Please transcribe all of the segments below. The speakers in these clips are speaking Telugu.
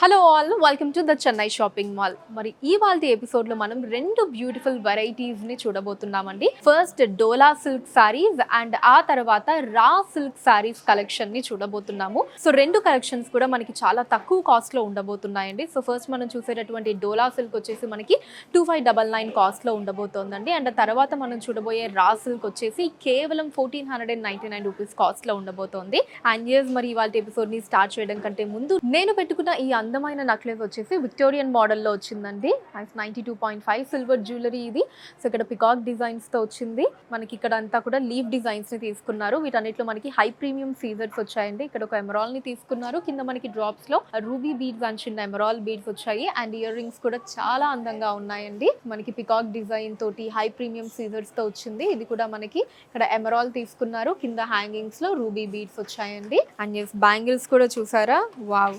Hello all, welcome to the Chennai shopping mall. మరి ఇవాల్టి ఎపిసోడ్ లో మనం రెండు బ్యూటిఫుల్ వెరైటీస్ ని చూడబోతున్నామండి. First Dola silk saris and ఆ తర్వాత రా సిల్క్ సారీస్ కలెక్షన్ ని చూడబోతున్నాము. సో రెండు కలెక్షన్స్ కూడా మనకి చాలా తక్కువ కాస్ట్ లో ఉండబోతున్నాయండి. సో ఫస్ట్ మనం చూసేటటువంటి డోలా సిల్క్ వచ్చేసి మనకి 2599 కాస్ట్ లో ఉండబోతోందండి. అండ్ తర్వాత మనం చూడబోయే రా సిల్క్ వచ్చేసి కేవలం 1499 రూపీస్ కాస్ట్ లో ఉండబోతోంది. అండ్ ఎస్, మరి ఇవాల్టి ఎపిసోడ్ ని స్టార్ట్ చేయడం కంటే ముందు నేను పెట్టుకున్న ఈ అందమైన నెక్లెస్ వచ్చేసి విక్టోరియన్ మోడల్లో వచ్చిందండి. 92.5 సిల్వర్ జ్యువెలరీ ఇది. సో ఇక్కడ పికాక్ డిజైన్స్ తో వచ్చింది. మనకి ఇక్కడ అంతా కూడా లీఫ్ డిజైన్స్ ని తీసుకున్నారు. వీటన్నిటిలో మనకి హై ప్రీమియం సీజర్స్ వచ్చాయండి. ఇక్కడ ఒక ఎమరాల్ ని తీసుకున్నారు. కింద మనకి డ్రాప్స్ లో రూబీ బీడ్స్ అండ్ చిన్న ఎమరాల్ బీడ్స్ వచ్చాయి. అండ్ ఇయర్ రింగ్స్ కూడా చాలా అందంగా ఉన్నాయండి. మనకి పికాక్ డిజైన్ తోటి హై ప్రీమియం సీజర్స్ తో వచ్చింది. ఇది కూడా మనకి ఇక్కడ ఎమరాల్ తీసుకున్నారు. కింద హ్యాంగింగ్స్ లో రూబీ బీడ్స్ వచ్చాయండి. అండ్ ఎస్, బ్యాంగిల్స్ కూడా చూసారా, వావ్,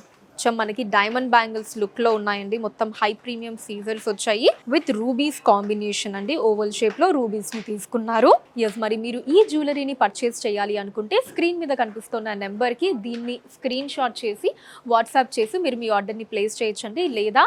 మనకి డైమండ్ బ్యాంగిల్స్ లుక్ లో ఉన్నాయండి. మొత్తం హై ప్రీమియం సీజర్స్ వచ్చాయి విత్ రూబీస్ కాంబినేషన్ అండి. ఓవల్ షేప్ లో రూబీస్ ని తీసుకున్నారు. ఎస్, మరి మీరు ఈ జ్యువెలరీని పర్చేస్ చేయాలి అనుకుంటే స్క్రీన్ మీద కనిపిస్తున్న నెంబర్ కి దీన్ని స్క్రీన్ షాట్ చేసి వాట్సాప్ చేసి మీరు మీ ఆర్డర్ ని ప్లేస్ చేయొచ్చండి. లేదా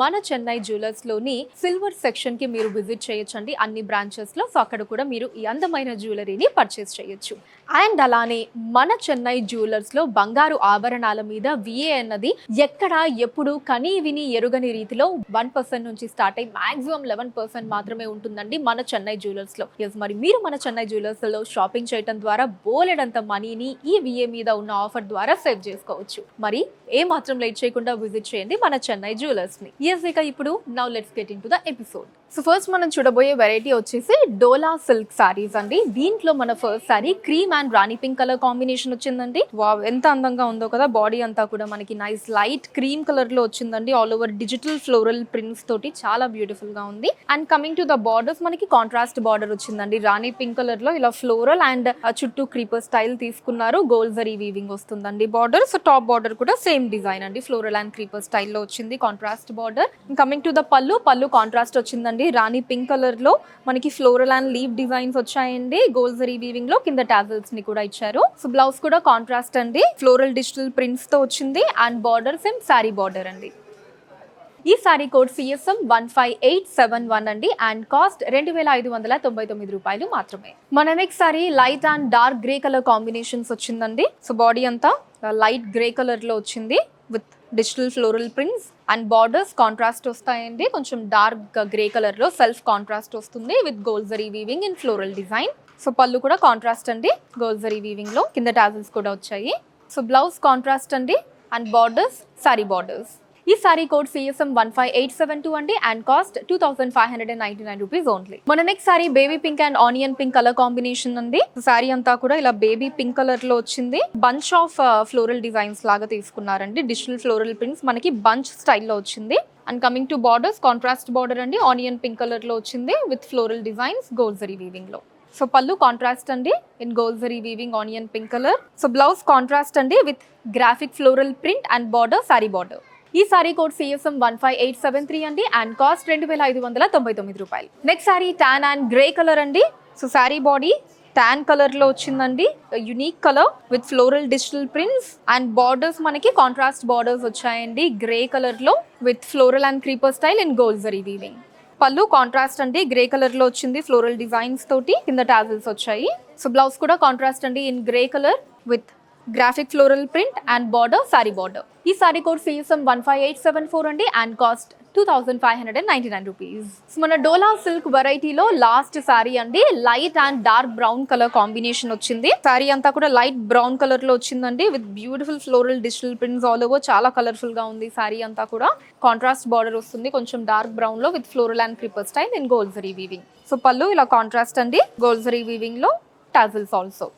మన చెన్నై జ్యువెలర్స్ లోని సిల్వర్ సెక్షన్ కి మీరు విజిట్ చేయొచ్చండి, అన్ని బ్రాంచెస్ లో. సో అక్కడ కూడా మీరు ఈ అందమైన జ్యువెలరీని పర్చేస్ చేయొచ్చు. అండ్ అలానే మన చెన్నై జ్యువెలర్స్ లో బంగారు ఆభరణాల మీద విఏ అన్నది ఎక్కడ ఎప్పుడు కనీ విని ఎరుగని రీతిలో 1% నుంచి స్టార్ట్ అయ్యి మాక్సిమం 11% మాత్రమే ఉంటుందండి మన చెన్నై జ్యువెలర్స్ లో. ఎస్, మరి మీరు మన చెన్నై జ్యువెలర్స్ లో షాపింగ్ చేయడం ద్వారా బోలెడంత మనీని ఈ విఏ మీద ఉన్న ఆఫర్ ద్వారా సేవ్ చేసుకోవచ్చు. మరి ఏ మాత్రం లేట్ చేయకుండా విజిట్ చేయండి మన చెన్నై జ్యువెలర్స్ ని. ఎస్, ఇక ఇప్పుడు now let's get in to the episode. So first మనం చూడబోయే వెరైటీ వచ్చేసి డోలా సిల్క్ సారీస్ అండి. దీంట్లో మన first sorry cream and Rani pink colour combination వచ్చిందండి. వావ్, ఎంత అందంగా ఉందో కదా. బాడీ అంతా కూడా మనకి నైస్ లైట్ క్రీమ్ కలర్ లో వచ్చిందండి. All over digital floral prints తోటి చాలా బ్యూటిఫుల్ గా ఉంది. And coming to the borders, మనకి కాంట్రాస్ట్ బార్డర్ వచ్చిందండి. రాణి పింక్ కలర్ లో ఇలా ఫ్లోరల్ అండ్ చుట్టూ క్రీపర్ స్టైల్ తీసుకున్నారు. గోల్డ్ జరీ వీవింగ్ వస్తుందండి బార్డర్. సో టాప్ బార్డర్ కూడా సేమ్ డిజైన్ అండి, ఫ్లోరల్ అండ్ క్రీపర్ స్టైల్లో వచ్చింది, contrast border. Coming to the పళ్ళు కాంట్రాస్ట్ వచ్చిందండి. రాణి పింక్ కలర్ లో మనకి ఫ్లోరల్ అండ్ లీవ్ డిజైన్స్ వచ్చాయండి. గోల్డ్ జరీ వీవింగ్ లో కింద టాజల్స్ ని కూడా ఇచ్చారు. సో బ్లౌజ్ కూడా కాంట్రాస్ట్ అండి, ఫ్లోరల్ డిజిటల్ ప్రింట్స్ తో వచ్చింది. And border same sorry border అండి. ఈ సారీ కోడ్ CSM 15871 అండి. అండ్ కాస్ట్ 2599 రూపాయలు మాత్రమే. మన next sorry light and dark grey colour combinations వచ్చిందండి. సో బాడీ అంతా లైట్ గ్రే కలర్ లో వచ్చింది with digital floral prints and borders contrast వస్తాయండి. కొంచెం డార్క్ గ్రే కలర్ లో సెల్ఫ్ కాంట్రాస్ట్ వస్తుంది with gold zari weaving in floral design. So పళ్ళు కూడా కాంట్రాస్ట్ అండి, గోల్డ్ జరీ వీవింగ్ లో. కింద టాజల్స్ కూడా వచ్చాయి. సో బ్లౌజ్ కాంట్రాస్ట్ అండి అండ్ బార్డర్స్ సారీ బార్డర్స్. ఈ సారీ కోడ్ CSM 15872 అండి. And cost 2599 rupees only. మన next sari baby pink and onion pink colour combination అండి. సారీ అంతా కూడా ఇలా బేబీ పింక్ కలర్ లో వచ్చింది. బంచ్ ఆఫ్ ఫ్లోరల్ డిజైన్స్ లాగా తీసుకున్నారండి. డిజిటల్ ఫ్లోరల్ ప్రింట్స్ మనకి బంచ్ స్టైల్లో వచ్చింది. And coming to borders, contrast border అండి, ఆనియన్ పింక్ కలర్ లో వచ్చింది with floral designs gold zari weaving లో. సో పళ్ళు కాంట్రాస్ట్ అండి in gold zari weaving onion pink colour. So blouse contrast అండి with graphic floral print and border sari border. ఈ సారీ కోడ్ CSM 15873 అండి. అండ్ కాస్ట్ 2599 రూపాయలు. Next sari tan and grey colour అండి. So sorry body tan colour లో వచ్చిందండి. Unique colour with floral digital prints and borders మనకి కాంట్రాస్ట్ బార్డర్స్ వచ్చాయండి గ్రే కలర్ లో with floral and creeper style in gold zari weaving. పళ్ళు కాంట్రాస్ట్ అండి, గ్రే కలర్ లో వచ్చింది ఫ్లోరల్ డిజైన్స్ తోటి. కింద టాజల్స్ వచ్చాయి. సో బ్లౌజ్ కూడా కాంట్రాస్ట్ అండి in grey colour with graphic floral print and border sari border. ఈ సారీ కోడ్ CSM 15874 అండి. And cost 2599 rupees. మన డోలా సిల్క్ వెరైటీలో లాస్ట్ సారీ అండి. Light and dark brown colour combination వచ్చింది. సారీ అంతా కూడా లైట్ బ్రౌన్ కలర్ లో వచ్చిందండి with beautiful floral digital prints all over. చాలా కలర్ఫుల్ గా ఉంది సారీ అంతా కూడా. కాంట్రాస్ట్ బార్డర్ వస్తుంది కొంచెం డార్క్ బ్రౌన్ లో with floral and creeper style in gold zari weaving. So పళ్ళు ఇలా కాంట్రాస్ట్ అండి, గోల్డ్ జరీ వీవింగ్ లో టాజల్స్ ఆల్సో.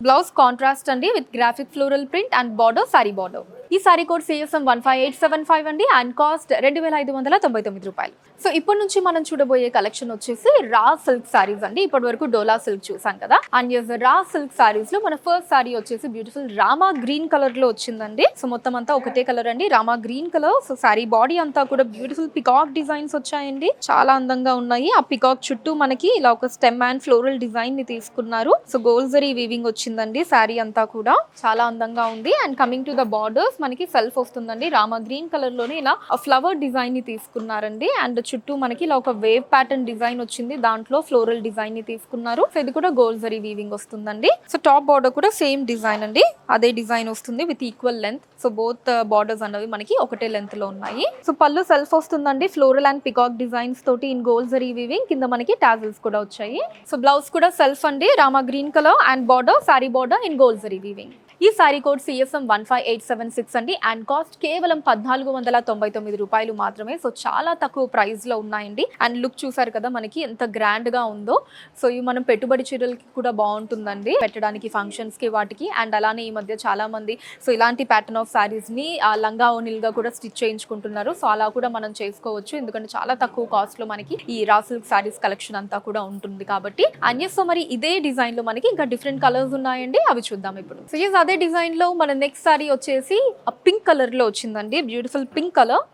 బ్లౌజ్ కాంట్రాస్ట్ అండి with graphic floral print and border sari border. ఈ సారీ కోడ్ CSM 15875 అండి. అండ్ కాస్ట్ 2599 రూపాయలు. సో ఇప్పటి నుంచి మనం చూడబోయే కలెక్షన్ వచ్చేసి రా సిల్క్ సారీస్ అండి. ఇప్పటి వరకు డోలా సిల్క్ చూసాం కదా. అండ్ రా సిల్క్ సారీస్ లో మన ఫస్ట్ సారీ వచ్చేసి బ్యూటిఫుల్ రామా గ్రీన్ కలర్ లో వచ్చిందండి. సో మొత్తం అంతా ఒకటే కలర్ అండి, Rama green colour. So sorry body అంతా కూడా బ్యూటిఫుల్ పికాక్ డిజైన్స్ వచ్చాయండి, చాలా అందంగా ఉన్నాయి. ఆ పికాక్ చుట్టూ మనకి ఇలా ఒక స్టెమ్ అండ్ ఫ్లోరల్ డిజైన్ ని తీసుకున్నారు. సో గోల్డ్ జరీ వీవింగ్ వచ్చిందండి సారీ అంతా కూడా, చాలా అందంగా ఉంది. And coming to the borders మనకి సెల్ఫ్ వస్తుందండి. రామా గ్రీన్ కలర్ లోనే ఇలా ఫ్లవర్ డిజైన్ ని తీసుకున్నారండి. అండ్ చుట్టూ మనకి ఇలా ఒక వేవ్ ప్యాటర్న్ డిజైన్ వచ్చింది, దాంట్లో ఫ్లోరల్ డిజైన్ ని తీసుకున్నారు. సో ఇది కూడా గోల్డ్ జరీ వీవింగ్ వస్తుందండి. సో టాప్ బార్డర్ కూడా సేమ్ డిజైన్ అండి, అదే డిజైన్ వస్తుంది with equal length. So both borders అనేవి మనకి ఒకటే లెంత్ లో ఉన్నాయి. సో పళ్ళు సెల్ఫ్ వస్తుందండి, ఫ్లోరల్ అండ్ పికాక్ డిజైన్స్ తోటి ఇన్ గోల్డ్ జరీ వీవింగ్. కింద మనకి టాజిల్స్ కూడా వచ్చాయి. సో బ్లౌజ్ కూడా సెల్ఫ్ అండి, Rama green colour and border, sari border in gold zari weaving. ఈ సారీ కోడ్ CSM 15876 అండి. అండ్ కాస్ట్ కేవలం 1499 రూపాయలు మాత్రమే. సో చాలా తక్కువ ప్రైస్ లో ఉన్నాయండి. అండ్ లుక్ చూసారు కదా మనకి ఎంత గ్రాండ్ గా ఉందో. సో ఇవి మనం పెట్టుబడి చీరలకి కూడా బాగుంటుందండి, పెట్టడానికి ఫంక్షన్స్ కి వాటికి. అండ్ అలానే ఈ మధ్య చాలా మంది సో ఇలాంటి ప్యాటర్న్ ఆఫ్ సారీస్ ని లంగా ఓనిల్గా కూడా స్టిచ్ చేయించుకుంటున్నారు. సో అలా కూడా మనం చేసుకోవచ్చు, ఎందుకంటే చాలా తక్కువ కాస్ట్ లో మనకి ఈ రా సిల్క్ సారీస్ కలెక్షన్ అంతా కూడా ఉంటుంది కాబట్టి. అండ్ సో మరి ఇదే డిజైన్ లో మనకి ఇంకా డిఫరెంట్ కలర్స్ ఉన్నాయండి, అవి చూద్దాం ఇప్పుడు. సో అదే డిజైన్ లో మన నెక్స్ట్ సారీ వచ్చేసి పింక్ కలర్ లో వచ్చిందండి, beautiful pink colour,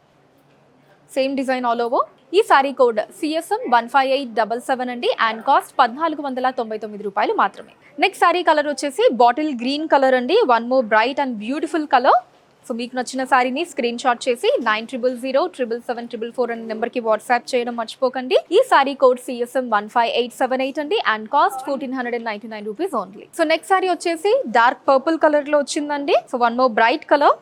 same design all over. ఈ సారీ కోడ్ CSM 15877 అండి. అండ్ కాస్ట్ 1499 రూపాయలు మాత్రమే. నెక్స్ట్ సారీ కలర్ వచ్చేసి బాటిల్ గ్రీన్ కలర్ అండి, one more bright and beautiful colour. So మీకు నచ్చిన సారీని స్క్రీన్ షాట్ చేసి 90007774 అనే నెంబర్ కి వాట్సాప్ చేయడం మర్చిపోకండి. ఈ సారీ కోడ్ CSM 15878 అండి. And cost 1499 rupees only. So next sorry వచ్చేసి డార్క్ పర్పుల్ కలర్ లో వచ్చిందండి. So one more bright colour,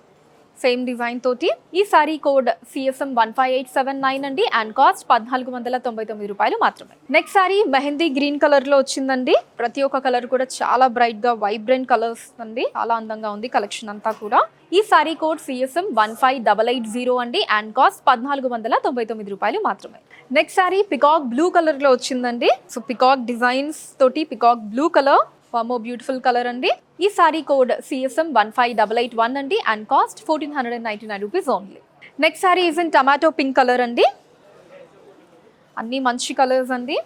same design తోటి. ఈ సారీ కోడ్ CSM 15879 అండి. అండ్ కాస్ట్ 1499 రూపాయలు మాత్రమే. Next sorry mehndi green colour లో వచ్చిందండి. ప్రతి ఒక్క కలర్ కూడా చాలా బ్రైట్ గా వైబ్రెంట్ కలర్స్ అండి, చాలా అందంగా ఉంది కలెక్షన్ అంతా కూడా. ఈ సారీ కోడ్ CSM 15880 అండి. అండ్ కాస్ట్ 1499 రూపాయలు మాత్రమే. Next sorry peacock blue colour లో వచ్చిందండి. సో పికాక్ డిజైన్స్ తోటి peacock blue colour, more beautiful colour అండి. ఈ సారీ కోడ్ CSM 15881 అండి. And cost 1499 rupees only. Next sorry is in tomato pink colour అండి, అన్ని మంచి కలర్స్ అండి.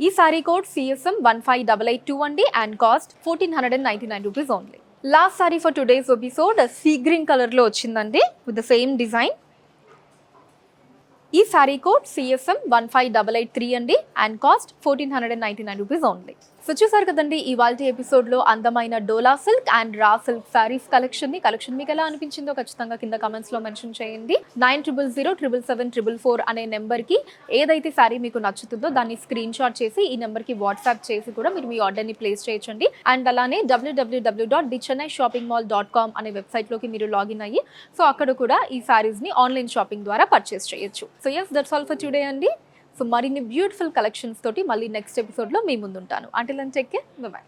ఈ సారీ కోడ్ CSM 15882 అండి. And cost 1499 rupees only. Last sari for today's episode sea green colour లో వచ్చిందండి విత్ ద సేమ్ డిజైన్. ఈ సారీ కోడ్ CSM 15883 అండి. And cost 1499 rupees only. So చూసారు కదండి ఇవాల్టి ఎపిసోడ్లో అందమైన Dola silk and raw silk saris collection మీకు ఎలా అనిపించిందో ఖచ్చితంగా కింద కమెంట్స్లో మెన్షన్ చేయండి. 90077744 అనే నెంబర్కి ఏదైతే సారీ మీకు నచ్చుతుందో దాన్ని స్క్రీన్ షాట్ చేసి ఈ నెంబర్కి వాట్సాప్ చేసి కూడా మీరు మీ ఆర్డర్ని ప్లేస్ చేయొచ్చండి. అండ్ అలానే www.thechennai.shoppingmall.com అనే వెబ్సైట్లోకి మీరు లాగిన్ అయ్యి సో అక్కడ కూడా ఈ సారీస్ని ఆన్లైన్ షాపింగ్ ద్వారా పర్చేస్ చేయొచ్చు. So yes, that's all for today అండి. సో మరిన్ని బ్యూటిఫుల్ కలెక్షన్స్ తోటి మళ్ళీ నెక్స్ట్ ఎపిసోడ్లో మీ ముందుంటాను. Until then take care, bye by.